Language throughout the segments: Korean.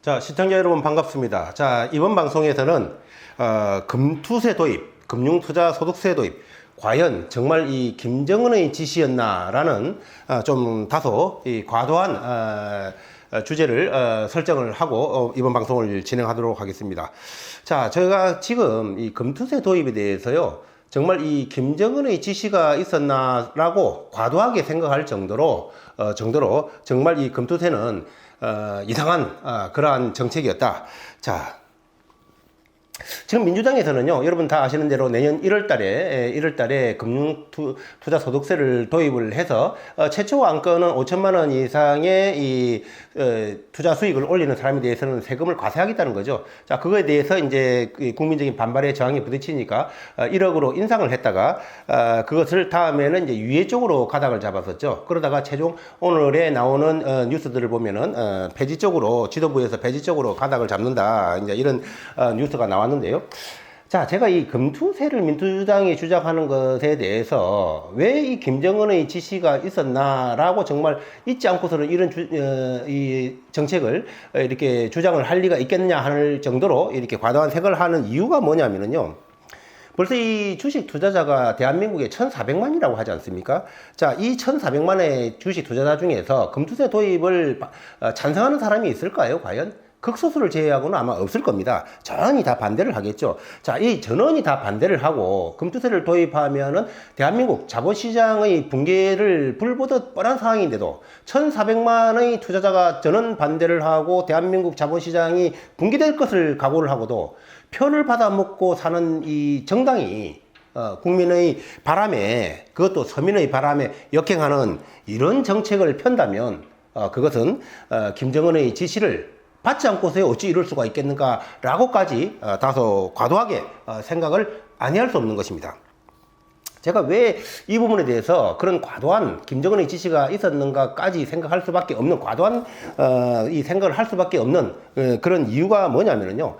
자, 시청자 여러분 반갑습니다. 자, 이번 방송에서는 금투세 도입, 금융투자소득세 도입, 과연 정말 이 김정은의 지시였나라는 좀 다소 이 과도한 주제를 설정을 하고 이번 방송을 진행하도록 하겠습니다. 자, 제가 지금 이 금투세 도입에 대해서요, 정말 이 김정은의 지시가 있었나라고 과도하게 생각할 정도로 정말 이 금투세는 이상한 그러한 정책이었다. 자, 지금 민주당에서는요, 여러분 다 아시는 대로 내년 1월 달에 금융투자소득세를 도입을 해서 최초 안건은 5천만 원 이상의 이 투자 수익을 올리는 사람에 대해서는 세금을 과세하겠다는 거죠. 자, 그거에 대해서 이제 국민적인 반발의 저항이 부딪히니까 1억으로 인상을 했다가 그것을 다음에는 이제 유예 쪽으로 가닥을 잡았었죠. 그러다가 최종 오늘에 나오는 뉴스들을 보면은 폐지 쪽으로, 지도부에서 폐지 쪽으로 가닥을 잡는다, 이제 이런 뉴스가 나왔는데요. 자, 제가 이 금투세를 민주당이 주장하는 것에 대해서 왜 이 김정은의 지시가 있었나라고 정말 잊지 않고서는 이런 이 정책을 이렇게 주장을 할 리가 있겠느냐 할 정도로 이렇게 과도한 생각을 하는 이유가 뭐냐면요, 벌써 이 주식 투자자가 대한민국에 1,400만이라고 하지 않습니까? 자, 이 1,400만의 주식 투자자 중에서 금투세 도입을 찬성하는 사람이 있을까요, 과연? 극소수를 제외하고는 아마 없을 겁니다. 전원이 다 반대를 하겠죠. 자, 이 전원이 다 반대를 하고 금투세를 도입하면은 대한민국 자본시장의 붕괴를 불보듯 뻔한 상황인데도 1,400만의 투자자가 전원 반대를 하고 대한민국 자본시장이 붕괴될 것을 각오를 하고도 표를 받아먹고 사는 이 정당이 국민의 바람에, 그것도 서민의 바람에 역행하는 이런 정책을 편다면 그것은 김정은의 지시를 받지 않고서 어찌 이럴 수가 있겠는가 라고까지 다소 과도하게 생각을 아니할 수 없는 것입니다. 제가 왜 이 부분에 대해서 그런 과도한 김정은의 지시가 있었는가까지 생각할 수밖에 없는, 과도한 이 생각을 할 수밖에 없는 그런 이유가 뭐냐면요,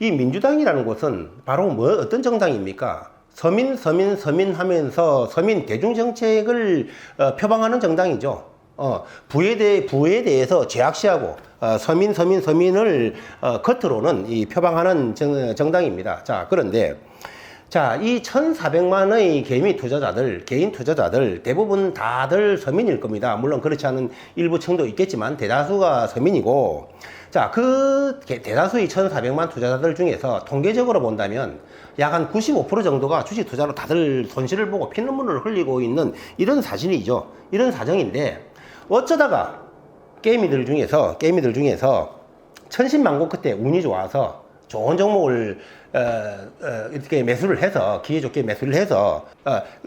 이 민주당이라는 곳은 바로 어떤 정당입니까? 서민 하면서 서민 대중정책을 표방하는 정당이죠. 부에 대해서 제약시하고 서민을 겉으로는 이 표방하는 정당입니다. 자, 그런데 자, 이 1,400만의 개인 투자자들 대부분 다들 서민일 겁니다. 물론 그렇지 않은 일부 층도 있겠지만 대다수가 서민이고, 자, 그 대다수의 1,400만 투자자들 중에서 통계적으로 본다면 약 한 95% 정도가 주식 투자로 다들 손실을 보고 피눈물을 흘리고 있는 이런 사실이죠. 이런 사정인데, 어쩌다가 게이미들 중에서 천신만고 끝에 운이 좋아서 좋은 종목을 이렇게 매수를 해서, 기회 좋게 매수를 해서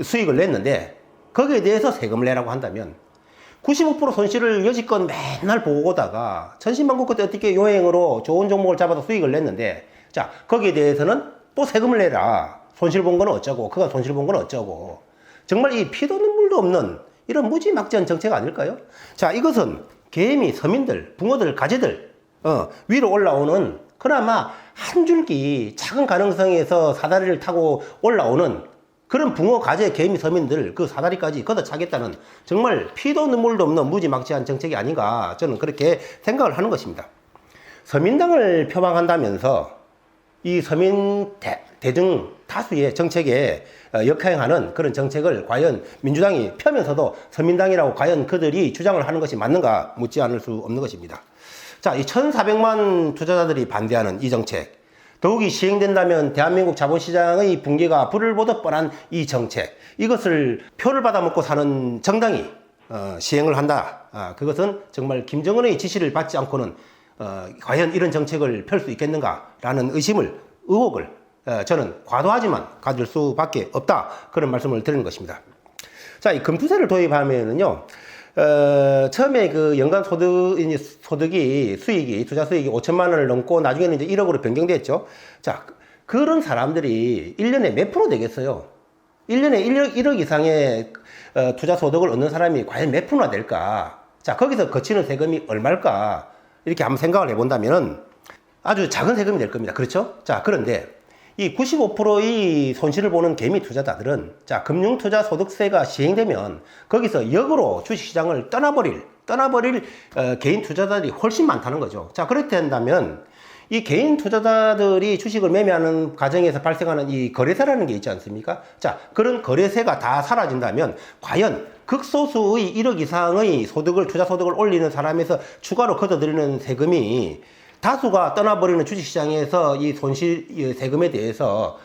수익을 냈는데, 거기에 대해서 세금을 내라고 한다면 95% 손실을 여지껏 맨날 보고 오다가 천신만고 끝에 어떻게 요행으로 좋은 종목을 잡아서 수익을 냈는데, 자, 거기에 대해서는 또 세금을 내라, 손실 본 건 어쩌고, 그가 손실 본 건 어쩌고, 정말 이 피도 눈물도 없는 이런 무지막지한 정책 아닐까요? 자, 이것은 개미, 서민들, 붕어들, 가재들 위로 올라오는, 그나마 한 줄기 작은 가능성에서 사다리를 타고 올라오는 그런 붕어, 가재, 개미, 서민들 그 사다리까지 걷어차겠다는 정말 피도 눈물도 없는 무지막지한 정책이 아닌가, 저는 그렇게 생각을 하는 것입니다. 서민당을 표방한다면서 이 서민 대중 다수의 정책에 역행하는 그런 정책을 과연 민주당이 펴면서도 서민당이라고 과연 그들이 주장을 하는 것이 맞는가 묻지 않을 수 없는 것입니다. 자, 이 1,400만 투자자들이 반대하는 이 정책, 더욱이 시행된다면 대한민국 자본시장의 붕괴가 불을 보듯 뻔한 이 정책, 이것을 표를 받아먹고 사는 정당이 시행을 한다. 그것은 정말 김정은의 지시를 받지 않고는 과연 이런 정책을 펼 수 있겠는가라는 의혹을 저는 과도하지만 가질 수밖에 없다, 그런 말씀을 드리는 것입니다. 자, 이 금투세를 도입하면은요, 처음에 그 연간 소득이 투자 수익이 5천만 원을 넘고 나중에는 이제 1억으로 변경됐죠. 자, 그런 사람들이 1년에 몇 프로 되겠어요? 1년에 1억 이상의 투자 소득을 얻는 사람이 과연 몇 프로나 될까? 자, 거기서 거치는 세금이 얼마일까? 이렇게 한번 생각을 해본다면은 아주 작은 세금이 될 겁니다. 그렇죠? 자, 그런데 이 95%의 손실을 보는 개미 투자자들은, 자, 금융투자소득세가 시행되면 거기서 역으로 주식시장을 떠나버릴 떠나버릴 개인 투자자들이 훨씬 많다는 거죠. 자, 그렇게 된다면 이 개인 투자자들이 주식을 매매하는 과정에서 발생하는 이 거래세라는 게 있지 않습니까? 자, 그런 거래세가 다 사라진다면 과연 극소수의 1억 이상의 소득을, 투자 소득을 올리는 사람에서 추가로 걷어들이는 세금이 다수가 떠나버리는 주식시장에서 이 손실 세금에 대해서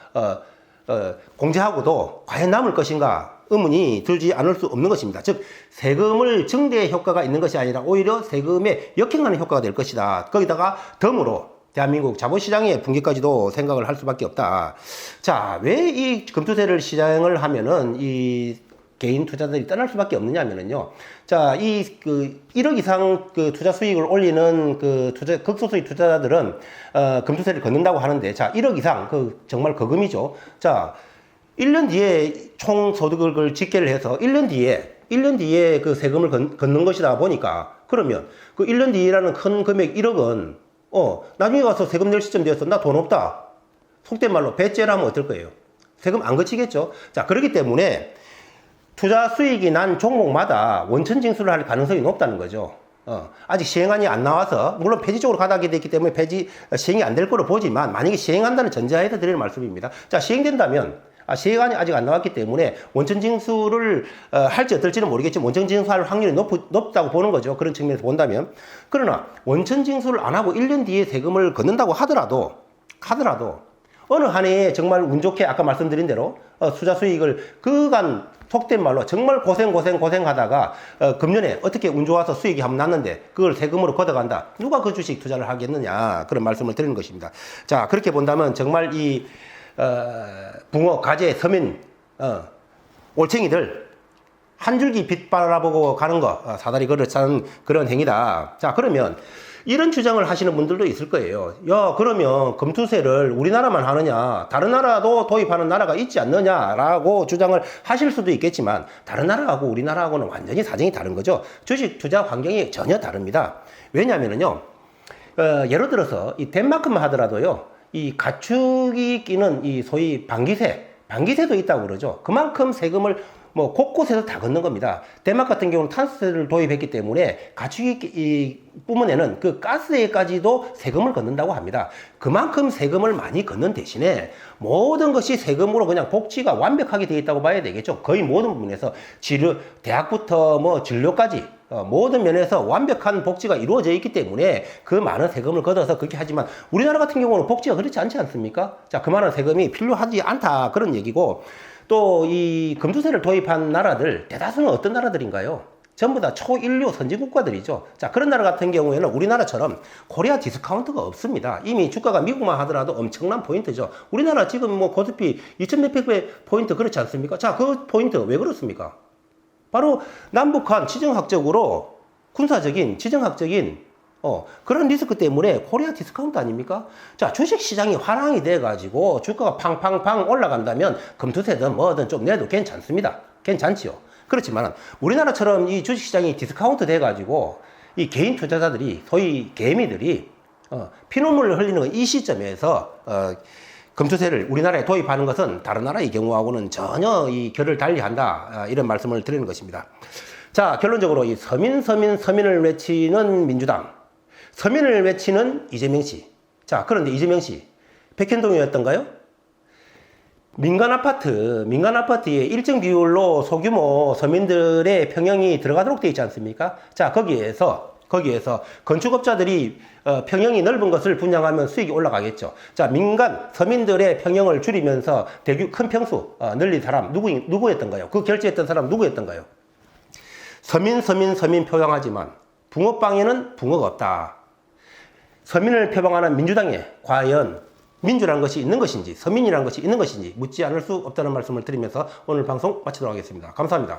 공제하고도 과연 남을 것인가 의문이 들지 않을 수 없는 것입니다. 즉 세금을 증대 효과가 있는 것이 아니라 오히려 세금에 역행하는 효과가 될 것이다. 거기다가 덤으로 대한민국 자본시장의 붕괴까지도 생각을 할 수밖에 없다. 자, 왜 이 금투세를 시장을 하면은 이 개인 투자들이 떠날 수밖에 없느냐면요. 자, 이 1억 이상 투자 수익을 올리는 극소수의 투자자들은 금투세를 걷는다고 하는데, 자, 1억 이상 정말 거금이죠. 자, 1년 뒤에 총 소득을 집계를 해서 1년 뒤에 그 세금을 걷는 것이다 보니까, 그러면 그 1년 뒤라는 큰 금액 1억은 나중에 가서 세금 낼 시점 되어서 나 돈 없다, 속된 말로 배째라면 어떨 거예요? 세금 안 거치겠죠. 자, 그렇기 때문에 투자 수익이 난 종목마다 원천 징수를 할 가능성이 높다는 거죠. 아직 시행안이 안 나와서, 물론 폐지 쪽으로 가닥이 됐기 때문에 시행이 안 될 거로 보지만, 만약에 시행한다는 전제하에서 드리는 말씀입니다. 자, 시행된다면, 시행안이 아직 안 나왔기 때문에 원천 징수를 할지 어떨지는 모르겠지만 원천 징수할 확률이 높다고 보는 거죠. 그런 측면에서 본다면. 그러나 원천 징수를 안 하고 1년 뒤에 세금을 걷는다고 하더라도 어느 한 해에 정말 운 좋게 아까 말씀드린 대로 투자 수익을 그간 속된 말로 정말 고생하다가 금년에 어떻게 운 좋아서 수익이 한번 났는데 그걸 세금으로 걷어간다. 누가 그 주식 투자를 하겠느냐, 그런 말씀을 드리는 것입니다. 자, 그렇게 본다면 정말 이 붕어, 가재, 서민, 올챙이들 한 줄기 빛 바라보고 가는 거, 사다리 걸어차는 그런 행위다. 자, 그러면 이런 주장을 하시는 분들도 있을 거예요. 야, 그러면 금투세를 우리나라만 하느냐, 다른 나라도 도입하는 나라가 있지 않느냐라고 주장을 하실 수도 있겠지만, 다른 나라하고 우리나라하고는 완전히 사정이 다른 거죠. 주식 투자 환경이 전혀 다릅니다. 왜냐하면요, 예를 들어서 이 덴마크만 하더라도요, 이 가축이 끼는 이 소위 방기세도 있다고 그러죠. 그만큼 세금을 뭐 곳곳에서 다 걷는 겁니다. 덴마크 같은 경우는 탄소세를 도입했기 때문에 가축이 뿜어내는 그 가스에까지도 세금을 걷는다고 합니다. 그만큼 세금을 많이 걷는 대신에 모든 것이 세금으로 그냥 복지가 완벽하게 되어 있다고 봐야 되겠죠. 거의 모든 부분에서 대학부터 뭐 진료까지 모든 면에서 완벽한 복지가 이루어져 있기 때문에 그 많은 세금을 걷어서 그렇게 하지만, 우리나라 같은 경우는 복지가 그렇지 않지 않습니까? 자, 그 많은 세금이 필요하지 않다, 그런 얘기고, 또 이 금투세를 도입한 나라들 대다수는 어떤 나라들인가요? 전부 다 초인류 선진국가들이죠. 자, 그런 나라 같은 경우에는 우리나라처럼 코리아 디스카운트가 없습니다. 이미 주가가 미국만 하더라도 엄청난 포인트죠. 우리나라 지금 뭐 코스피 2,몇백 배 포인트 그렇지 않습니까? 자, 그 포인트 왜 그렇습니까? 바로 남북한 지정학적으로 지정학적인 그런 리스크 때문에 코리아 디스카운트 아닙니까? 자, 주식시장이 화랑이 돼가지고 주가가 팡팡팡 올라간다면 금투세든 뭐든 좀 내도 괜찮습니다. 괜찮지요. 그렇지만 우리나라처럼 이 주식시장이 디스카운트 돼가지고 이 개인 투자자들이, 소위 개미들이 피눈물을 흘리는 이 시점에서 금투세를 우리나라에 도입하는 것은 다른 나라의 경우하고는 전혀 이 결을 달리한다, 이런 말씀을 드리는 것입니다. 자, 결론적으로 이 서민을 외치는 민주당, 서민을 외치는 이재명 씨. 자, 그런데 이재명 씨 백현동이었던가요? 민간 아파트에 일정 비율로 소규모 서민들의 평형이 들어가도록 되어 있지 않습니까? 자, 거기에서 건축업자들이 평형이 넓은 것을 분양하면 수익이 올라가겠죠. 자, 서민들의 평형을 줄이면서 큰 평수 늘린 사람 누구였던가요? 그 결제했던 사람 누구였던가요? 서민 표방하지만 붕어빵에는 붕어가 없다. 서민을 표방하는 민주당에 과연 민주라는 것이 있는 것인지, 서민이라는 것이 있는 것인지 묻지 않을 수 없다는 말씀을 드리면서 오늘 방송 마치도록 하겠습니다. 감사합니다.